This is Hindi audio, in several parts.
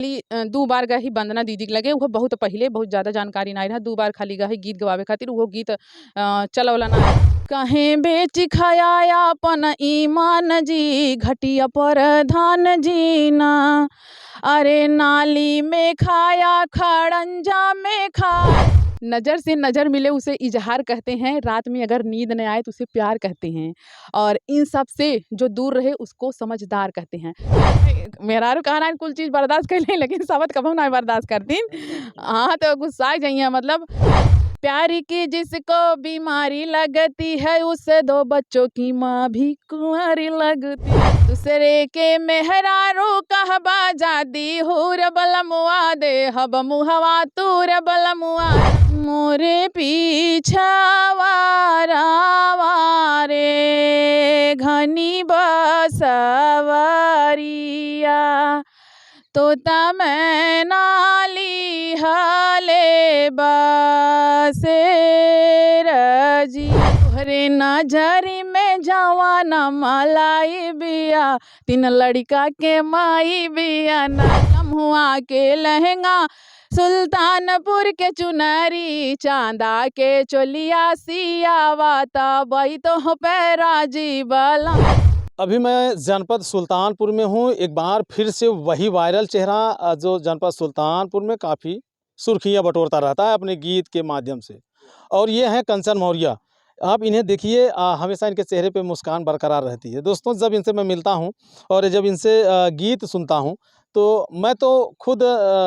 दू बार गही वंदना दीदी के लगे, वो बहुत पहले, बहुत ज़्यादा जानकारी नहीं रहा। दू बार खाली गही गीत गवावे खातिर, वो गीत चलवला ना। कहें बेच खाया अपन ईमान जी, घटिया पर धान जी ना। अरे नाली में खाया खड़ंजा में खा। नज़र से नज़र मिले उसे इजहार कहते हैं। रात में अगर नींद न आए तो उसे प्यार कहते हैं। और इन सब से जो दूर रहे उसको समझदार कहते हैं। मेहरारू कहना कुल चीज़ बर्दाश्त कर लें, लेकिन सबत कभी ना बर्दाश्त करती। हाँ तो गुस्सा जाइए। मतलब प्यार की जिसको बीमारी लगती है, उसे दो बच्चों की माँ भी कुंवारी लगती। दूसरे के मेहरारू कहबा जादी हुर बलमुआ दे हब मुहवा तूर बलमुआ। मोरे पीछावा रे घनी बसवरिया, तोता मैं नाली हाले बसेरजी। तोहरे नजरी में जवाना मलाई बिया, 3 लड़का के माई बिया ना। लम्हुआ के लहंगा सुल्तानपुर के चुनरी, चांदा के चोलिया सियावा तबई तो पैराजी बला। अभी मैं जनपद सुल्तानपुर में हूँ। एक बार फिर से वही वायरल चेहरा जो जनपद सुल्तानपुर में काफ़ी सुर्खियाँ बटोरता रहता है अपने गीत के माध्यम से, और ये हैं कंचन मौर्य। आप इन्हें देखिए, हमेशा इनके चेहरे पे मुस्कान बरकरार रहती है। दोस्तों, जब इनसे मैं मिलता हूँ और जब इनसे गीत सुनता हूँ तो मैं तो खुद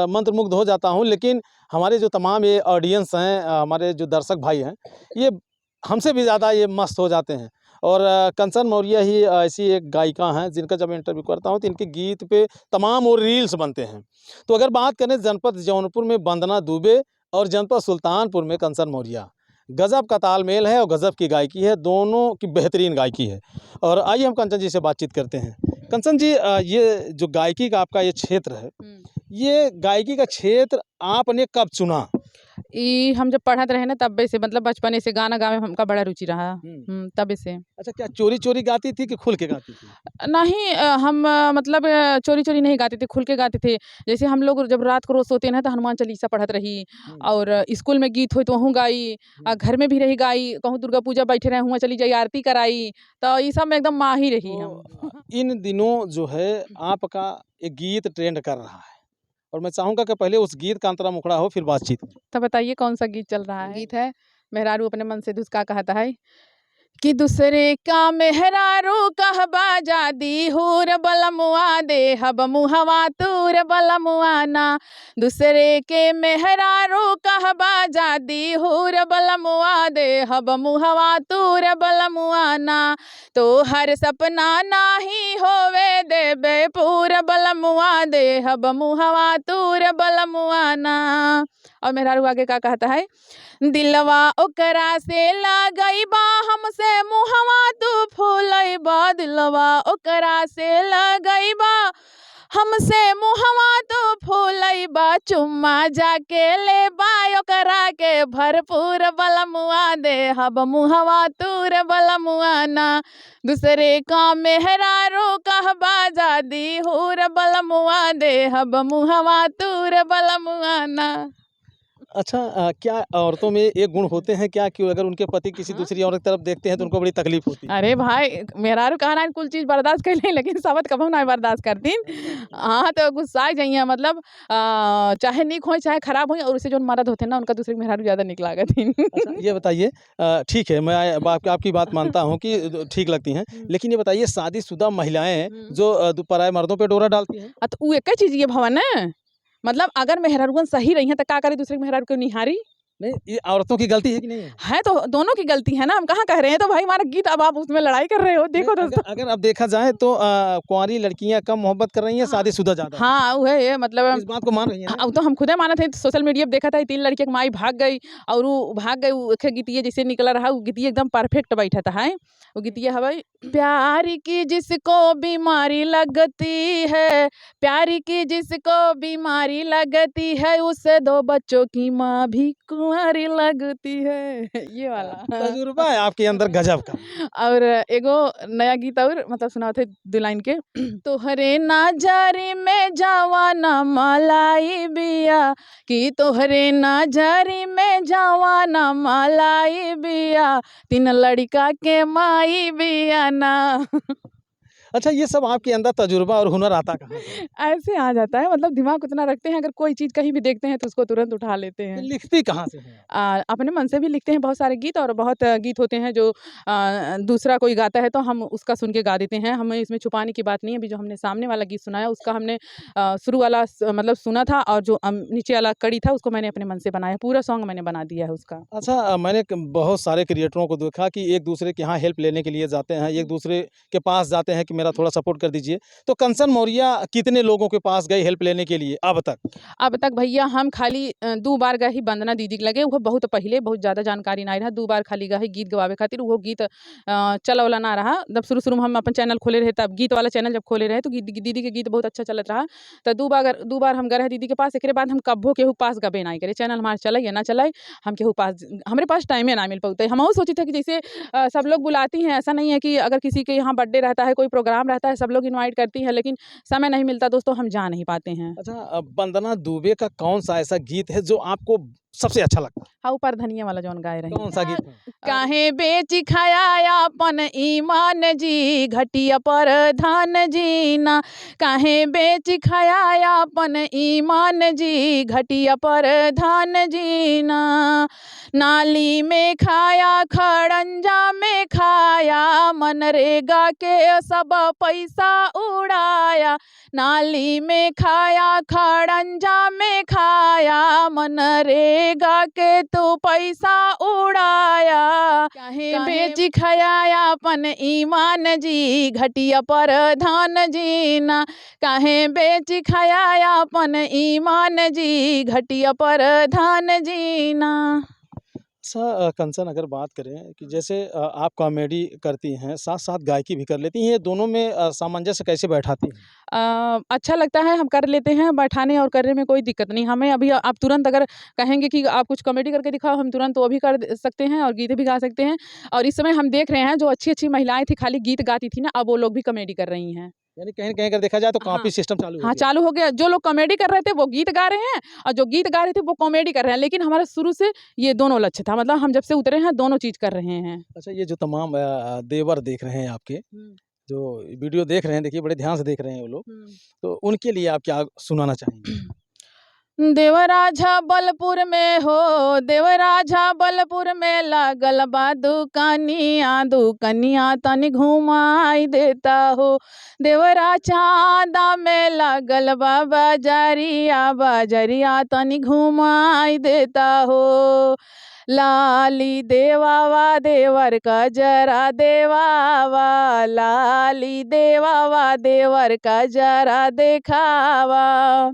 मंत्रमुग्ध हो जाता हूँ, लेकिन हमारे जो तमाम ये ऑडियंस हैं, हमारे जो दर्शक भाई हैं, ये हमसे भी ज़्यादा ये मस्त हो जाते हैं। और कंचन मौर्य ही ऐसी एक गायिका हैं जिनका जब इंटरव्यू करता हूँ तो इनके गीत पे तमाम और रील्स बनते हैं। तो अगर बात करें जनपद जौनपुर में वंदना दुबे और जनपद सुल्तानपुर में कंचन मौर्य, गज़ब का तालमेल है और गज़ब की गायकी है, दोनों की बेहतरीन गायकी है। और आइए हम कंचन जी से बातचीत करते हैं। कंचन जी, ये जो गायकी का आपका ये क्षेत्र है, ये गायकी का क्षेत्र आपने कब चुना? हम जब पढ़त रहे ना तब से, मतलब बचपने से गाना गावे में हमका बड़ा रुचि रहा। तब से। अच्छा, क्या चोरी चोरी गाती थी कि खुल के गाती थी? नहीं, हम मतलब चोरी चोरी नहीं गाते थे, खुल के गाते थे। जैसे हम लोग जब रात को रोज सोते ना तो हनुमान चालीसा पढ़त रही, और स्कूल में गीत हो तो वहूँ गाई, घर में भी रही गाई, कहूँ दुर्गा पूजा बैठे रहे हुआ चली जाई, आरती कराई, तो ये सब में एकदम माही रही हम। इन दिनों जो है आपका एक गीत ट्रेंड कर रहा है, और मैं चाहूँगा कि पहले उस गीत का अंतरा मुखड़ा हो, फिर बातचीत। तो बताइए कौन सा गीत चल रहा है? गीत है मेहरारू अपने मन से धुसका कहता है कि दूसरे का मेहरारू कहबा जादी हुर बलमुआ दे हब मुहवा तूर बलमुआ ना। दूसरे के मेहरारू कहबा जादी हुर बलमुआ दे हब मुहवा तूर बलमुआ ना। तो हर सपना नाही होवे देबे पूर बलमुआ दे हब मुहवा तूर बलमुआ ना। और मेहरारू आगे का कहता है, दिलवा ओकरा से लगई बा हमसे मुहवा तू फूलई बा। दिलवा ओकरा से लगई बा हमसे मुहवा तू फूलई बा। चुम्मा जाके ले बा ओकरा के भरपूर बलमुआ दे हब मुहवा तूर बलमुआ ना। दूसरे का मेहरारू कहबा जादी हुर बलमुआ दे हब मुहवा तूर बलमुआ ना। अच्छा, क्या औरतों में एक गुण होते हैं क्या कि अगर उनके पति किसी दूसरी औरत की तरफ देखते हैं तो उनको बड़ी तकलीफ होती है? अरे भाई, मेहरारू कहना कुल चीज़ बर्दाश्त कर लें, लेकिन सबत कभी ना बर्दाश्त करती। हाँ तो गुस्सा जाइए। मतलब चाहे निक हो चाहे खराब हो, और उसे जो मर्द होते हैं ना उनका दूसरे मेहरारू ज़्यादा निक लागत। अच्छा, ये बताइए, ठीक है, मैं आपकी बात मानता हूँ कि ठीक लगती हैं, लेकिन ये बताइए, शादीशुदा महिलाएं जो पराए मर्दों पे डोरा डालती हैं, तो वो एक चीज़ ये भवन है, मतलब अगर मेहरारूगन सही रही हैं तो क्या करे दूसरे मेहरारू को निहारी? नहीं, ये औरतों की गलती है कि नहीं है? है तो दोनों की गलती है ना, हम कहाँ कह रहे हैं। तो भाई हमारा गीत, अब आप उसमें लड़ाई कर रहे हो, देखो नहीं, दोस्तों। अगर अब देखा जाए तो कुंवारी लड़कियां कम मोहब्बत कर रही हैं, शादीशुदा ज्यादा। हाँ वो है, मतलब इस बात को मान रही हैं ना? अब तो हम खुदे मानत है। सोशल मीडिया पे देखा था 3 लड़के की माई भाग गई, और वो भाग गई, वो एक गीतिया जैसे निकला रहा, वो गीतिया एकदम परफेक्ट बैठा था है। वो गीतिया है भाई, प्यार की जिसको बीमारी लगती है, प्यार की जिसको बीमारी लगती है, उसे 2 बच्चों की माँ भी कुंवारी कुंवारी लगती है ये वाला। तजुर्बा है आपके अंदर गजब का। और एगो नया गीत और मतलब सुनाओ थे 2 लाइन के। तोहरे नजरी में जवाना मलाई बिया, कि तोहरे नजरी में जवाना मलाई बिया, 3 लड़का के माई बिया ना। अच्छा, ये सब आपके अंदर तजुर्बा और हुनर आता कहाँ से? ऐसे आ जाता है, मतलब दिमाग उतना रखते हैं, अगर कोई चीज़ कहीं भी देखते हैं तो उसको तुरंत उठा लेते तो हैं। लिखती कहाँ से हैं आप? अपने मन से भी लिखते हैं बहुत सारे गीत, और बहुत गीत होते हैं जो दूसरा कोई गाता है तो हम उसका सुन के गा देते हैं। हमें इसमें छुपाने की बात नहीं है। अभी जो हमने सामने वाला गीत सुनाया उसका हमने शुरू वाला मतलब सुना था, और जो नीचे वाला कड़ी था उसको मैंने अपने मन से बनाया। पूरा सॉन्ग मैंने बना दिया है उसका। अच्छा, मैंने बहुत सारे क्रिएटरों को देखा कि एक दूसरे के यहाँ हेल्प लेने के लिए जाते हैं, एक दूसरे के पास जाते हैं कि मेरा थोड़ा सपोर्ट कर दीजिए। तो कंचन मौर्य कितने लोगों के पास गए हेल्प लेने के लिए अब तक? अब तक भैया हम खाली 2 बार गए ही वंदना दीदी के लगे। वो बहुत पहिले, बहुत ज़्यादा जानकारी नहीं रहा। 2 बार खाली गए गीत गवावे खातिर। वो गीत चला वाला ना रहा। जब शुरू में हम अपन चैनल खोले रहे, तब गीत वाला चैनल जब खोले रहे तो दीदी के गीत बहुत अच्छा चलत रहा। तो 2 बार हम गए रहे दीदी के पास। एकरे बाद हम कब्बो केहू पास गबे नहीं करे। चैनल हमारे चले या ना चले, हम केहू पास, हमरे पास टाइमे ना मिल पाते। हमहू सोची थे कि जैसे सब लोग बुलाती हैं, ऐसा नहीं है कि अगर किसी के यहाँ बर्थडे रहता है, कोई प्रोग्राम रहता है, सब लोग इनवाइट करती हैं, लेकिन समय नहीं मिलता दोस्तों, हम जा नहीं पाते हैं। अच्छा, वंदना दुबे का कौन-सा ऐसा गीत है जो आपको सबसे अच्छा लगता है? हाँ, ऊपर धनिया वाला जौन गाए रही। कौन-सा गीत है? काहे बेच खाया अपन ईमान जी, घटिया पर धान जी ना। काहे बेच खाया अपन ईमान जी, घटिया पर धान जी ना। नाली में खाया खड़ंजा में खाया, मनरेगा के सब पैसा उड़ाया। नाली में खाया खड़ंजा में खाया, मनरेगा के तो पैसा उड़ाया। काहे बेच खाया अपन ईमान जी, घटिया पर धान जी ना। काहे बेच खाया अपन ईमान जी, घटिया पर धान जी ना। अच्छा, कंचन अगर बात करें कि जैसे आप कॉमेडी करती हैं, साथ-साथ गायकी भी कर लेती हैं, ये दोनों में सामंजस्य कैसे बैठाती हैं? अच्छा लगता है, हम कर लेते हैं, बैठाने और करने में कोई दिक्कत नहीं। हमें अभी आप तुरंत अगर कहेंगे कि आप कुछ कॉमेडी करके दिखाओ, हम तुरंत वो भी कर सकते हैं और गीत भी गा सकते हैं। और इस समय हम देख रहे हैं जो अच्छी-अच्छी महिलाएँ थी, खाली गीत गाती थी ना, अब वो लोग भी कॉमेडी कर रही हैं। यानी कहीं न कहीं अगर देखा जाए तो हाँ। कॉपी सिस्टम चालू हो हाँ, गया। चालू हो गया। जो लोग कॉमेडी कर रहे थे वो गीत गा रहे हैं, और जो गीत गा रहे थे वो कॉमेडी कर रहे हैं। लेकिन हमारा शुरू से ये दोनों लक्ष्य था, मतलब हम जब से उतरे हैं दोनों चीज़ कर रहे हैं। अच्छा, ये जो तमाम देवर देख रहे हैं आपके, हुँ, जो वीडियो देख रहे हैं, देखिए बड़े ध्यान से देख रहे हैं वो लोग, हुँ। तो उनके लिए आप क्या सुनाना चाहेंगे? देवराजा बलपुर में हो, देवराजा बलपुर में लागल बा दुकनिया, दुकनिया तनी घुमाई देता हो। देवरा चांदा में लागल बा बाजरिया, बाजरिया तनी घुमाई देता हो। लाली देवावा देवर का जरा देवावा, लाली देवावा देवर का जरा देखावा।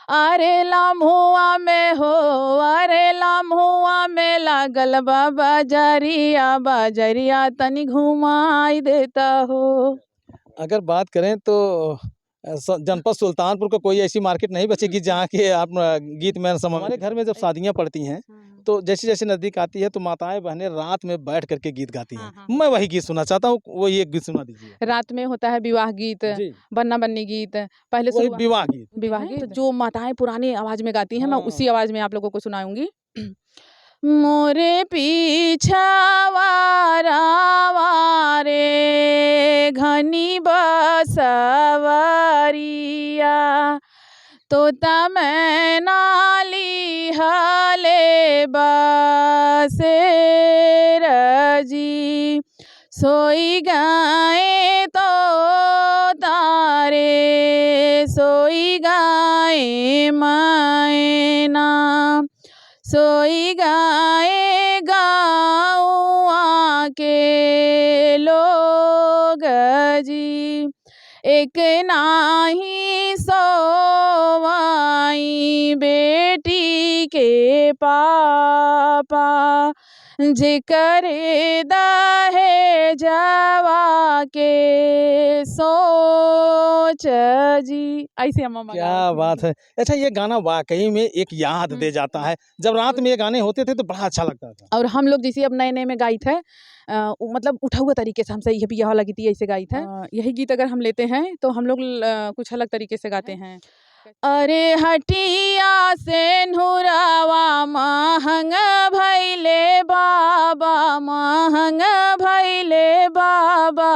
अरे लम्हुआ में हो, अरे लम्हुआ में लागल बा बाजरिया, बाजरिया तनी घुमाई देता हो। अगर बात करें तो जनपद सुल्तानपुर का कोई ऐसी मार्केट नहीं बचेगी जहाँ के आप गीत में हमारे घर में जब शादियाँ पड़ती हैं तो जैसे-जैसे नज़दीक आती है तो माताएँ-बहनें रात में बैठ कर के गीत गाती हैं। हाँ, हाँ। मैं वही गीत सुनना चाहता हूँ, वही एक गीत सुना दीजिए। रात में होता है विवाह गीत, जी, बन्ना-बन्नी गीत, पहले वही शुरुआत विवाह गीत। विवाह गीत जो माताएँ पुरानी आवाज़ में गाती हैं, मैं उसी हाँ। आवाज़ में आप लोगों को सुनाऊँगी। मोरे पीछावा रावा रे, घनी बसवरिया, तोता मैना लिहले बसेर जी। सोई गाए तो तारे, सोई गाए मैना, सोई गाए गाँवा के लोग जी। एक नाही सोवाई बेटी के पापा, जे करे दाहे जावा के सोच जी। ऐसे हम मम्मा क्या गावत बात हैं। है! अच्छा, ये गाना वाक़ई में एक याद दे जाता है। जब रात और में ये गाने होते थे तो बड़ा अच्छा लगता था। और हम लोग जैसे अब नए-नए में गाई थे मतलब उठा हुआ तरीके से हमसे ये बियाह वाला गीत ऐसे गाई थे। यही गीत अगर हम लेते हैं तो हम लोग कुछ अलग तरीके से गाते हैं। अरे हटिया से नुरावा महंग भैले बाबा, महंग भैले बाबा।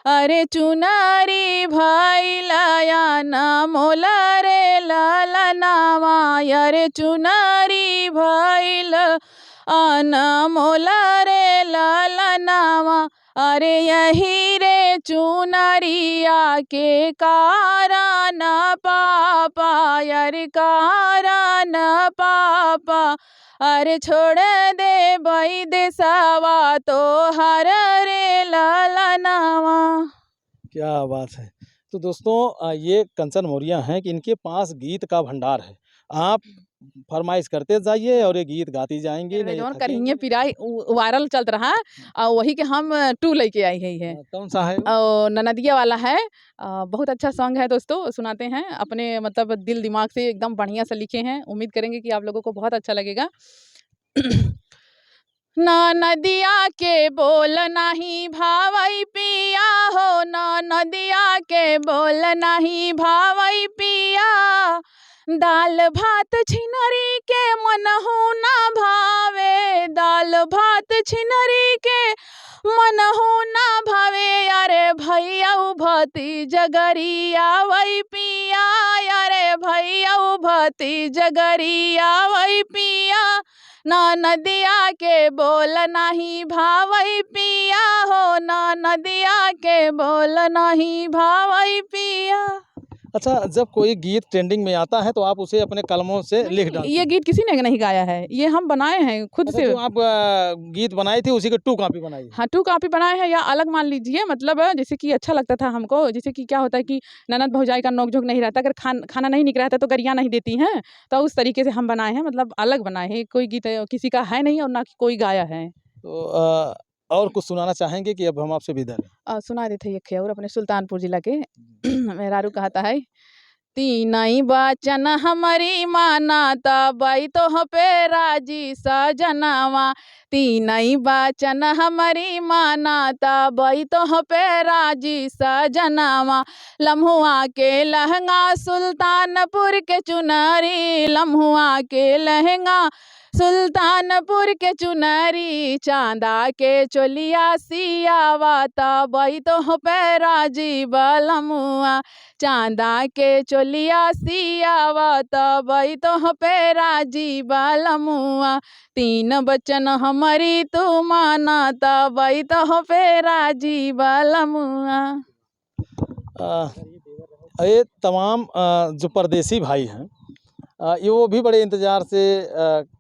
अरे चुनरी भैलया न मोला रे ललनावा, अरे चुनरी भैल अनमोला रे ललनावा। अरे यही रे चुनरिया के कारण पापा, अरे कारण पापा। अरे छोड़ दे बई देसवा तो हर रे ललनावा। क्या बात है! तो दोस्तों ये कंचन मौर्य हैं कि इनके पास गीत का भंडार है। आप फरमाइश करते जाइए और ये गीत गाती जाएँगी, नहीं जौन थकेंगी करहिए नहीं। पिराई वायरल चलत रहा और वही के हम 2 लेके आई है। कौन सा है वो? ननदिया वाला है। बहुत अच्छा सॉन्ग है दोस्तों, सुनाते हैं अपने मतलब दिल दिमाग से एकदम बढ़िया से लिखे हैं। उम्मीद करेंगे कि आप लोगों को बहुत अच्छा लगेगा। ना नदिया के बोल नहीं भावई पिया हो, ना नदिया के बोल नहीं भावई पिया। दाल भात छिनरी के मनहु ना भावे, दाल भात छिनरी के मनहु ना भावे। अरे भैया भती जगरिया वही पिया, अरे भैया भती जगरिया वही पिया। ना नदिया के बोल नहीं भावई पिया हो, ना नदिया के बोल नहीं भावई पिया। अच्छा, जब कोई गीत ट्रेंडिंग में आता है तो आप उसे अपने कलमों से लिख डालती ये हैं। गीत किसी ने नहीं गाया है, ये हम बनाए हैं खुद अच्छा, से। जो आप गीत बनाई थी उसी की 2 कॉपी बनाई है। हाँ, 2 कॉपी बनाए हैं या अलग मान लीजिए मतलब जैसे कि अच्छा लगता था हमको, जैसे कि क्या होता है कि ननद भौजाई का नोक-झोंक नहीं रहता, अगर खाना नहीं निक रहता तो गरिया नहीं देती हैं, तो उस तरीके से हम बनाए हैं, मतलब अलग बनाए हैं। कोई गीत किसी का है नहीं और ना कि कोई गाया है। तो और कुछ सुनाना चाहेंगे कि अब हम आपसे विदा लें? सुना देते हैं एक और अपने सुल्तानपुर जिला के मेहरारू कहता है। तीनई बचन हमारी मानाता बाई तो पे राजी सजनावा। तीनई बचन हमारी मानाता बाई तो पे राजी सजनावा। लम्हुआ के लहंगा सुल्तानपुर के चुनरी, लम्हुआ के लहंगा सुल्तानपुर के चुनरी। चांदा के चोलिया सियावाता बाई तो पे राजी बलमुआ। चांदा के चोलिया सियावत बई तो पे राजी बलमुआ। 3 बचन हमारी तू मानत बई तो पे राजी बलमुआ। ये तमाम जो परदेसी भाई हैं ये वो भी बड़े इंतज़ार से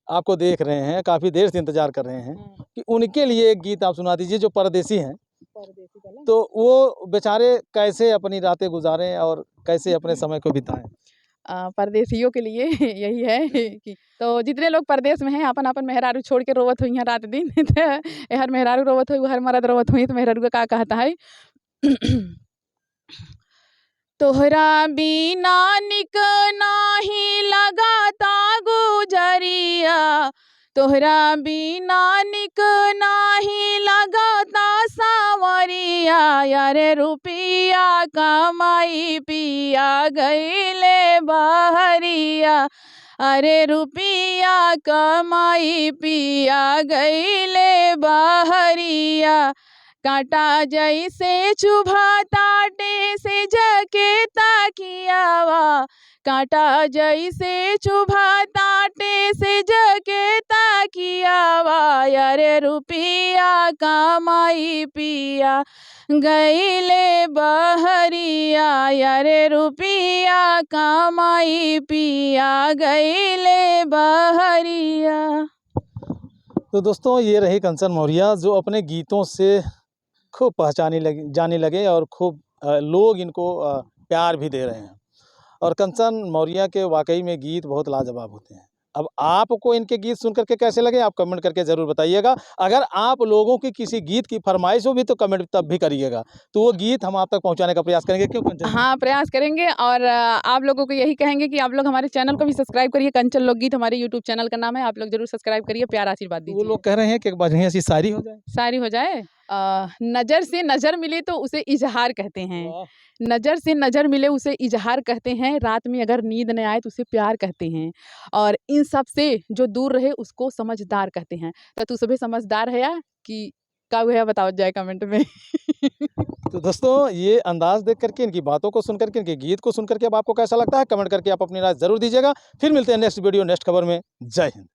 आपको देख रहे हैं, काफ़ी देर से इंतज़ार कर रहे हैं कि उनके लिए एक गीत आप सुना दीजिए जो परदेसी हैं। तो वो बेचारे कैसे अपनी रातें गुज़ारें और कैसे अपने समय को बिताएँ? परदेसियों के लिए यही है कि तो जितने लोग परदेश में हैं अपन मेहरारू छोड़ के रोवत हुई हैं रात दिन तो हर मेहरारू रोवत हुई, हर मर्द रोवत हुई, तो मेहरारू का कहता है। तोहरा बिना निक नाही लगाता गुजरिया, तोहरा बिना निक नाही लगाता सावरिया। यारे रुपिया कमाई पिया गईले बहरिया, अरे रुपिया कमाई पिया गईले बहरिया। कांटा जैसे चुभा ताटे से जके ताकियावा, कांटा जैसे चुभा ताटे से जके ताकियावा। यारे रुपिया कमाई पिया गईले बहरिया, यारे रुपिया कमाई पिया गईले बहरिया। तो दोस्तों ये रही कंचन मौर्य जो अपने गीतों से खूब जाने लगे और खूब लोग इनको प्यार भी दे रहे हैं। और कंचन मौर्य के वाकई में गीत बहुत लाजवाब होते हैं। अब आपको इनके गीत सुन करके कैसे लगे आप कमेंट करके ज़रूर बताइएगा। अगर आप लोगों की किसी गीत की फरमाइश हो भी तो कमेंट तब भी करिएगा, तो वो गीत हम आप तक पहुंचाने का प्रयास करेंगे। क्यों कंचन जी? हाँ, प्रयास करेंगे और आप लोगों को यही कहेंगे कि आप लोग हमारे चैनल को भी सब्सक्राइब करिए। कंचन लोकगीत हमारे यूट्यूब चैनल का नाम है। आप लोग ज़रूर सब्सक्राइब करिए, प्यार आशीर्वाद तो वो दीजिए। लोग कह रहे हैं कि एक बढ़िया सी शायरी हो जाए। शायरी हो जाए। नज़र से नज़र मिले तो उसे इज़हार कहते हैं। वाह! नज़र से नज़र मिले उसे इज़हार कहते हैं। रात में अगर नींद न आए तो उसे प्यार कहते हैं। और इन सब से जो दूर रहे उसको समझदार कहते हैं। तो तू सभी समझदार है या कि कब है बताओ जाए कमेंट में। तो दोस्तों ये अंदाज़ देख करके, इनकी बातों को सुन करके, इनके गीत को सुन करके अब आपको कैसा लगता है? कमेंट करके आप अपनी राय ज़रूर दीजिएगा। फिर मिलते हैं नेक्स्ट वीडियो, नेक्स्ट खबर में। जय हिंद।